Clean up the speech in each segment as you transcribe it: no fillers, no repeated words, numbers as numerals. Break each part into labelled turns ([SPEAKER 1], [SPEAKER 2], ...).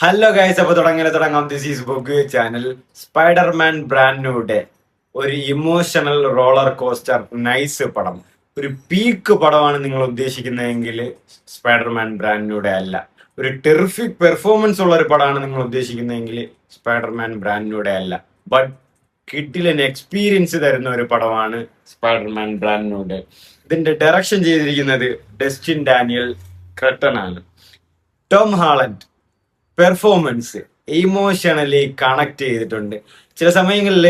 [SPEAKER 1] Hello guys, അപ്പൊ തുടങ്ങാം. This is bog channel. Spiderman brand ന്യൂയുടെ ഒരു ഇമോഷണൽ റോളർ കോസ്റ്റർ നൈസ് പടം, ഒരു പീക്ക് പടമാണ് നിങ്ങൾ ഉദ്ദേശിക്കുന്നതെങ്കിൽ സ്പൈഡർമാൻ ബ്രാൻഡ് ന്യൂയുടെ അല്ല. ഒരു ടെറിഫിക് പെർഫോമൻസ് ഉള്ള ഒരു പടമാണ് നിങ്ങൾ ഉദ്ദേശിക്കുന്നതെങ്കിൽ സ്പൈഡർമാൻ ബ്രാൻഡ് ന്യൂയുടെ അല്ല. ബട്ട് കിഡിലൻ എക്സ്പീരിയൻസ് തരുന്ന ഒരു പടമാണ് സ്പൈഡർമാൻ ബ്രാൻഡ് ന്യൂയുടെ. ഇതിന്റെ ഡയറക്ഷൻ ചെയ്തിരിക്കുന്നത് ഡസ്റ്റിൻ ഡാനിയൽ ക്രെട്ടൺ ആണ്. Tom Haaland performance emotionally connect ചെയ്തിട്ടുണ്ട്. ചില സമയങ്ങളിൽ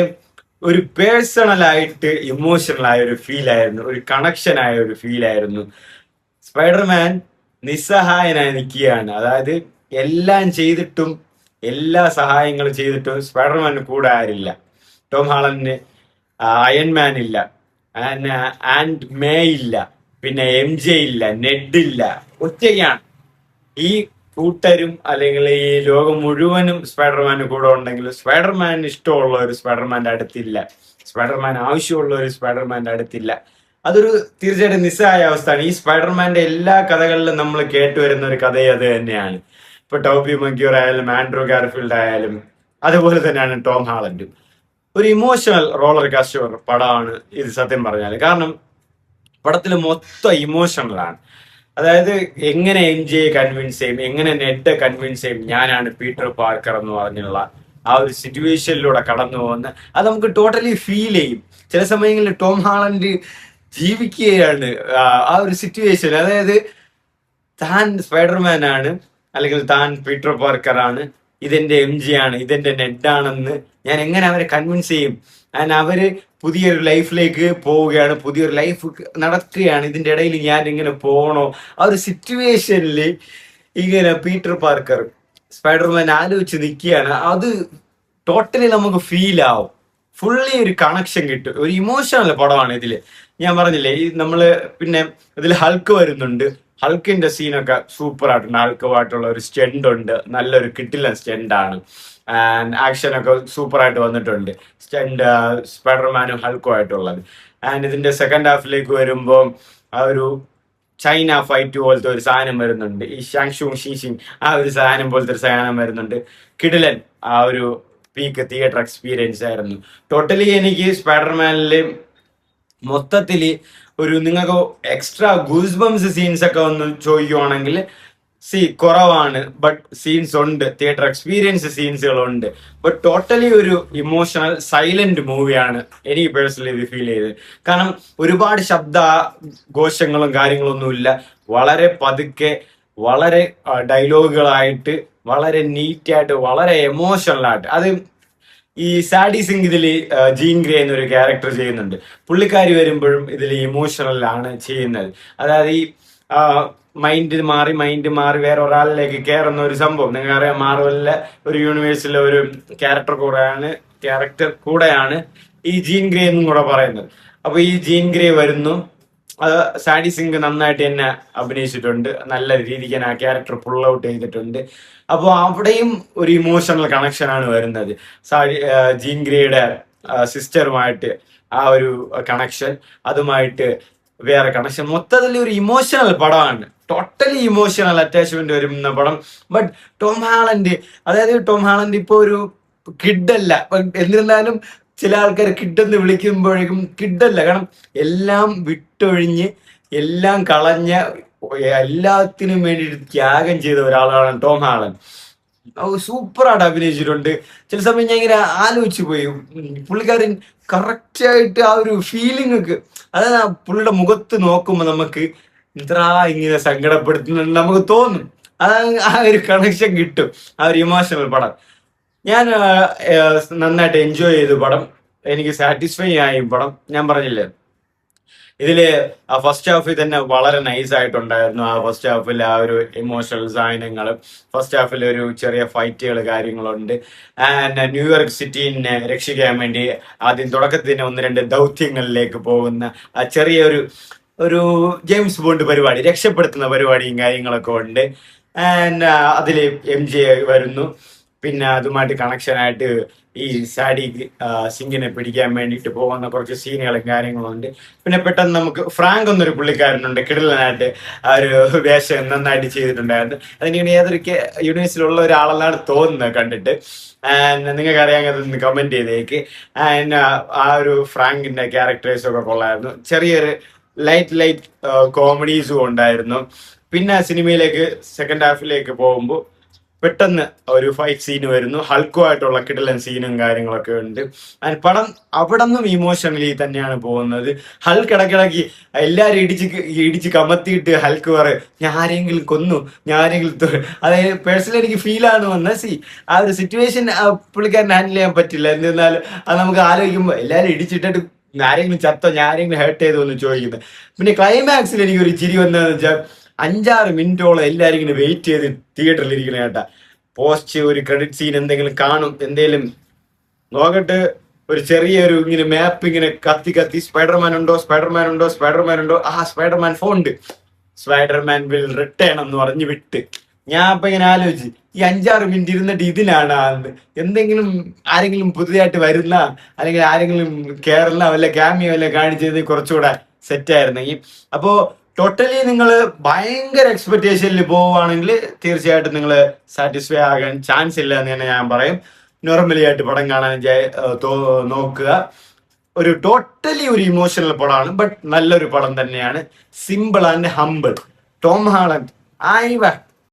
[SPEAKER 1] ഒരു പേഴ്സണലായിട്ട് ഇമോഷണൽ ആയ ഒരു ഫീൽ ആയിരുന്നു, ഒരു കണക്ഷൻ ആയ ഒരു ഫീൽ ആയിരുന്നു. സ്പൈഡർമാൻ നിസ്സഹായനായി നിൽക്കുകയാണ്. അതായത് എല്ലാം ചെയ്തിട്ടും എല്ലാ സഹായങ്ങളും ചെയ്തിട്ടും സ്പൈഡർമാന് കൂടെ ആരില്ല. ടോം ഹാളണ്ടിന് അയൺമാൻ ഇല്ല, ആൻഡ് മേ ഇല്ല, പിന്നെ MJ ഇല്ല, നെഡ് ഇല്ല, ഒറ്റയ്ക്കാണ്. ഈ കൂട്ടരും അല്ലെങ്കിൽ ഈ ലോകം മുഴുവനും സ്പൈഡർമാന് കൂടെ ഉണ്ടെങ്കിൽ സ്പൈഡർമാൻ ഇഷ്ടമുള്ള ഒരു സ്പൈഡർമാന്റെ അടുത്തില്ല, സ്പൈഡർമാൻ ആവശ്യമുള്ള ഒരു സ്പൈഡർമാന്റെ അടുത്തില്ല. അതൊരു തീർച്ചയായിട്ടും നിസ്സഹായ അവസ്ഥയാണ്. ഈ സ്പൈഡർമാന്റെ എല്ലാ കഥകളിലും നമ്മൾ കേട്ടുവരുന്ന ഒരു കഥയും അത് തന്നെയാണ്. ഇപ്പൊ ടോബി മഗ്യൂർ ആയാലും ആൻഡ്രൂ ഗാർഫീൽഡ് ആയാലും അതുപോലെ തന്നെയാണ് ടോം ഹാളൻഡും. ഒരു ഇമോഷണൽ റോളർ കാസ്റ്റർ പടമാണ് ഇത് സത്യം പറഞ്ഞാൽ. കാരണം പടത്തിൽ മൊത്തം ഇമോഷണലാണ്. അതായത് എങ്ങനെ MJ കൺവിൻസ് ചെയ്യും, എങ്ങനെ നെഡ് കൺവിൻസ് ചെയ്യും, ഞാനാണ് പീറ്റർ പാർക്കർ എന്ന് പറഞ്ഞുള്ള ആ ഒരു സിറ്റുവേഷനിലൂടെ കടന്നു പോകുന്ന അത് നമുക്ക് ടോട്ടലി ഫീൽ ചെയ്യും. ചില സമയങ്ങളിൽ ടോം ഹാളൻഡ് ജീവിക്കുകയാണ് ആ ഒരു സിറ്റുവേഷൻ. അതായത് താൻ സ്പൈഡർമാൻ ആണ്, അല്ലെങ്കിൽ താൻ പീറ്റർ പാർക്കർ ആണ്, ഇതെന്റെ MJ ആണ്, ഇതെന്റെ നെഡ് ആണെന്ന് ഞാൻ എങ്ങനെ അവരെ കൺവിൻസ് ചെയ്യും? ആൻഡ് അവര് പുതിയൊരു ലൈഫിലേക്ക് പോവുകയാണ്, പുതിയൊരു ലൈഫ് നടക്കുകയാണ്. ഇതിന്റെ ഇടയിൽ ഞാൻ ഇങ്ങനെ പോകണോ? ആ ഒരു സിറ്റുവേഷനിൽ ഇങ്ങനെ പീറ്റർ പാർക്കർ സ്പൈഡർമാൻ ആലോചിച്ച് നിൽക്കുകയാണ്. അത് ടോട്ടലി നമുക്ക് ഫീൽ ആവും, ഫുള്ളി ഒരു കണക്ഷൻ കിട്ടും. ഒരു ഇമോഷണൽ പടമാണ് ഇതില്. ഞാൻ പറഞ്ഞില്ലേ, ഈ നമ്മള് പിന്നെ ഇതിൽ ഹൾക്ക് വരുന്നുണ്ട്. ഹൾക്കിന്റെ സീനൊക്കെ സൂപ്പർ ആയിട്ടുണ്ട്. ഹൾക്കുമായിട്ടുള്ള ഒരു സ്റ്റെൻഡ് ഉണ്ട്, നല്ലൊരു കിട്ടില്ല സ്റ്റെൻഡാണ്. ആൻഡ് ആക്ഷനൊക്കെ സൂപ്പർ ആയിട്ട് വന്നിട്ടുണ്ട്, സ്റ്റെൻഡ് സ്പൈഡർമാനും ഹൾക്കും ആയിട്ടുള്ളത്. ആൻഡ് ഇതിന്റെ സെക്കൻഡ് ഹാഫിലേക്ക് വരുമ്പോൾ ആ ഒരു ചൈന ഫൈറ്റ് പോലത്തെ ഒരു സാധനം വരുന്നുണ്ട്, ഈ ഷാങ്ഷു ഷീഷിങ് ആ ഒരു സാധനം പോലത്തെ ഒരു സാധനം വരുന്നുണ്ട്. കിടിലൻ ആ ഒരു പീക്ക് തിയേറ്റർ എക്സ്പീരിയൻസ് ആയിരുന്നു. ടോട്ടലി എനിക്ക് സ്പൈഡർമാനില് മൊത്തത്തില് ഒരു നിങ്ങൾക്ക് എക്സ്ട്രാ ഗൂസ് ബംസ് സീൻസ് ഒക്കെ ഒന്ന് ചോദിക്കുവാണെങ്കിൽ കുറവാണ്, ബട്ട് സീൻസ് ഉണ്ട്, തിയേറ്റർ എക്സ്പീരിയൻസ് സീൻസുകളുണ്ട്. ബട്ട് ടോട്ടലി ഒരു ഇമോഷണൽ സൈലന്റ് മൂവിയാണ് എനിക്ക് പേഴ്സണലി ഇത് ഫീൽ ചെയ്തത്. കാരണം ഒരുപാട് ശബ്ദ ഘോഷങ്ങളും കാര്യങ്ങളൊന്നുമില്ല, വളരെ പതുക്കെ, വളരെ ഡയലോഗുകളായിട്ട്, വളരെ നീറ്റായിട്ട്, വളരെ എമോഷണലായിട്ട്. അത് ഈ സാഡി സിംഗ് ഇതിൽ ജീൻ ഗ്രേ എന്നൊരു ക്യാരക്ടർ ചെയ്യുന്നുണ്ട്. പുള്ളിക്കാരി വരുമ്പോഴും ഇതിൽ ഇമോഷണലാണ് ചെയ്യുന്നത്. അതായത് ഈ മൈൻഡ് മാറി വേറെ ഒരാളിലേക്ക് കയറുന്ന ഒരു സംഭവം. നിങ്ങൾക്കറിയാം, മാർവലിലെ ഒരു യൂണിവേഴ്സിലെ ഒരു ക്യാരക്ടർ കൂടെയാണ് ഈ ജീൻ ഗ്രേ എന്നും കൂടെ പറയുന്നത്. അപ്പൊ ഈ ജീൻ ഗ്രേ വരുന്നു. സാഡി സിംഗ് നന്നായിട്ട് തന്നെ അഭിനയിച്ചിട്ടുണ്ട്, നല്ല രീതിക്ക് ആ ക്യാരക്ടർ പുൾ ഔട്ട് ചെയ്തിട്ടുണ്ട്. അപ്പോൾ അവിടെയും ഒരു ഇമോഷണൽ കണക്ഷനാണ് വരുന്നത്. ജീൻ ഗ്രേയുടെ സിസ്റ്ററുമായിട്ട് ആ ഒരു കണക്ഷൻ, അതുമായിട്ട് വേറെ കണക്ഷൻ, മൊത്തത്തിൽ ഒരു ഇമോഷണൽ പടമാണ്. ടോട്ടലി ഇമോഷണൽ അറ്റാച്ച്മെന്റ് വരുന്ന പടം. ബട്ട് ടോം ഹാളൻഡ്, അതായത് ടോം ഹാളൻഡ് ഇപ്പൊ ഒരു കിഡല്ല. എന്നിരുന്നാലും ചില ആൾക്കാർ കിഡെന്ന് വിളിക്കുമ്പോഴേക്കും കിഡല്ല. കാരണം എല്ലാം വിട്ടൊഴിഞ്ഞ്, എല്ലാം കളഞ്ഞ, എല്ലാത്തിനും വേണ്ടി ത്യാഗം ചെയ്ത ഒരാളാണ് ടോം ഹാളൻഡ്. സൂപ്പറായിട്ട് അഭിനയിച്ചിട്ടുണ്ട്. ചില സമയം ഞാൻ ഇങ്ങനെ ആലോചിച്ചു പോയി, പുള്ളിക്കാരൻ കറക്റ്റായിട്ട് ആ ഒരു ഫീലിംഗ് ഒക്കെ, അതായത് പുള്ളിയുടെ മുഖത്ത് നോക്കുമ്പോൾ നമുക്ക് ഇത്ര ഇങ്ങനെ സങ്കടപ്പെടുത്തുന്നുണ്ട് നമുക്ക് തോന്നും. ആ ഒരു കണക്ഷൻ കിട്ടും, ആ ഒരു ഇമോഷണൽ പടം. ഞാൻ നന്നായിട്ട് എൻജോയ് ചെയ്തു പടം. എനിക്ക് സാറ്റിസ്ഫൈ ആയി പടം. ഞാൻ പറഞ്ഞില്ലേ, ഇതില് ആ ഫസ്റ്റ് ഹാഫിൽ തന്നെ വളരെ നൈസ് ആയിട്ടുണ്ടായിരുന്നു. ആ ഫസ്റ്റ് ഹാഫിൽ ആ ഒരു ഇമോഷണൽ സാധനങ്ങൾ, ഫസ്റ്റ് ഹാഫിൽ ഒരു ചെറിയ ഫൈറ്റുകൾ കാര്യങ്ങളുണ്ട്. ആൻഡ് ന്യൂയോർക്ക് സിറ്റിനെ രക്ഷിക്കാൻ വേണ്ടി ആദ്യം തുടക്കത്തിൽ തന്നെ 1-2 ദൗത്യങ്ങളിലേക്ക് പോകുന്ന ആ ചെറിയൊരു ഒരു ജെയിംസ് ബോണ്ട് പരിപാടി, രക്ഷപ്പെടുത്തുന്ന പരിപാടിയും കാര്യങ്ങളൊക്കെ ഉണ്ട്. ആൻഡ് അതിൽ MJ വരുന്നു. പിന്നെ അതുമായിട്ട് കണക്ഷൻ ആയിട്ട് ഈ സാഡി സിംഗിനെ പിടിക്കാൻ വേണ്ടിയിട്ട് പോകുന്ന കുറച്ച് സീനുകളും കാര്യങ്ങളും ഉണ്ട്. പിന്നെ പെട്ടെന്ന് നമുക്ക് ഫ്രാങ്ക് എന്നൊരു പുള്ളിക്കാരനുണ്ട്, കിടിലനായിട്ട് ആ ഒരു വേഷം നന്നായിട്ട് ചെയ്തിട്ടുണ്ടായിരുന്നു. അതിന് ഏതൊരു യൂണിവേഴ്സിലുള്ള ഒരാളെന്നാണ് തോന്നുന്നത് കണ്ടിട്ട്. നിങ്ങൾക്ക് അറിയാമെങ്കിൽ കമന്റ് ചെയ്തേക്ക്. ആ ഒരു ഫ്രാങ്കിന്റെ ക്യാരക്ടേഴ്സ് ഒക്കെ കൊള്ളായിരുന്നു. ചെറിയൊരു ലൈറ്റ് കോമഡീസും ഉണ്ടായിരുന്നു. പിന്നെ സിനിമയിലേക്ക് സെക്കൻഡ് ഹാഫിലേക്ക് പോകുമ്പോൾ പെട്ടെന്ന് ഒരു ഫൈറ്റ് സീൻ വരുന്നു, ഹൾക്കുമായിട്ടുള്ള കിടിലൻ സീനും കാര്യങ്ങളൊക്കെ ഉണ്ട്. പടം അവിടെ നിന്നും ഇമോഷണലി തന്നെയാണ് പോകുന്നത്. ഹൾക്ക് ഇടയ്ക്കിടയ്ക്ക് എല്ലാവരും ഇടിച്ച് കമത്തിയിട്ട് ഹൾക്ക് പറയും ഞാൻ ആരെങ്കിലും കൊന്നു, ഞാൻ ആരെങ്കിലും അതായത് പേഴ്സണലി എനിക്ക് ഫീലാണ് വന്നത്. ആ ഒരു സിറ്റുവേഷൻ പുള്ളിക്കാരൻ ഹാൻഡിൽ ചെയ്യാൻ പറ്റില്ല. എന്നിരുന്നാലും അത് നമുക്ക് ആലോചിക്കുമ്പോൾ എല്ലാവരും ഇടിച്ചിട്ടിട്ട് ആരെങ്കിലും ചത്തോ, ഞാൻ ആരെങ്കിലും ഹേർട്ട് ചെയ്തോ എന്ന് ചോദിക്കുന്നത്. പിന്നെ ക്ലൈമാക്സിൽ എനിക്കൊരു ചിരി വന്നതെന്ന് വെച്ചാൽ 5-6 മിനിറ്റോളം എല്ലാവരും ഇങ്ങനെ വെയിറ്റ് ചെയ്ത് തിയേറ്ററിൽ ഇരിക്കണ കേട്ടാ. പോസ്റ്റ് ഒരു ക്രെഡിറ്റ് സീൻ എന്തെങ്കിലും കാണും, എന്തെങ്കിലും നോക്കട്ട് ഒരു ചെറിയൊരു ഇങ്ങനെ മാപ്പ് ഇങ്ങനെ കത്തി സ്പൈഡർമാൻ ഉണ്ടോ Spiderman font Spiderman will return എന്ന് പറഞ്ഞ് വിട്ട്. ഞാൻ അപ്പൊ ഇങ്ങനെ ആലോചിച്ച് ഈ 5-6 മിനിറ്റ് ഇരുന്നിട്ട് ഇതിലാണ് എന്തെങ്കിലും ആരെങ്കിലും പുതിയതായിട്ട് വരുന്ന അല്ലെങ്കിൽ ആരെങ്കിലും കേരള വല്ല ക്യാമിയോ വല്ല കാണിച്ചത് കുറച്ചുകൂടെ സെറ്റ് ആയിരുന്നെങ്കിൽ. അപ്പോ ടോട്ടലി നിങ്ങൾ ഭയങ്കര എക്സ്പെക്ടേഷനിൽ പോവുകയാണെങ്കിൽ തീർച്ചയായിട്ടും നിങ്ങൾ സാറ്റിസ്ഫൈ ആകാൻ ചാൻസ് ഇല്ല എന്ന് തന്നെ ഞാൻ പറയും. നോർമലി ആയിട്ട് പടം കാണാൻ നോക്കുക. ഒരു ടോട്ടലി ഒരു ഇമോഷണൽ പടമാണ്, ബട്ട് നല്ലൊരു പടം തന്നെയാണ്. Simple and humble. Tom Haaland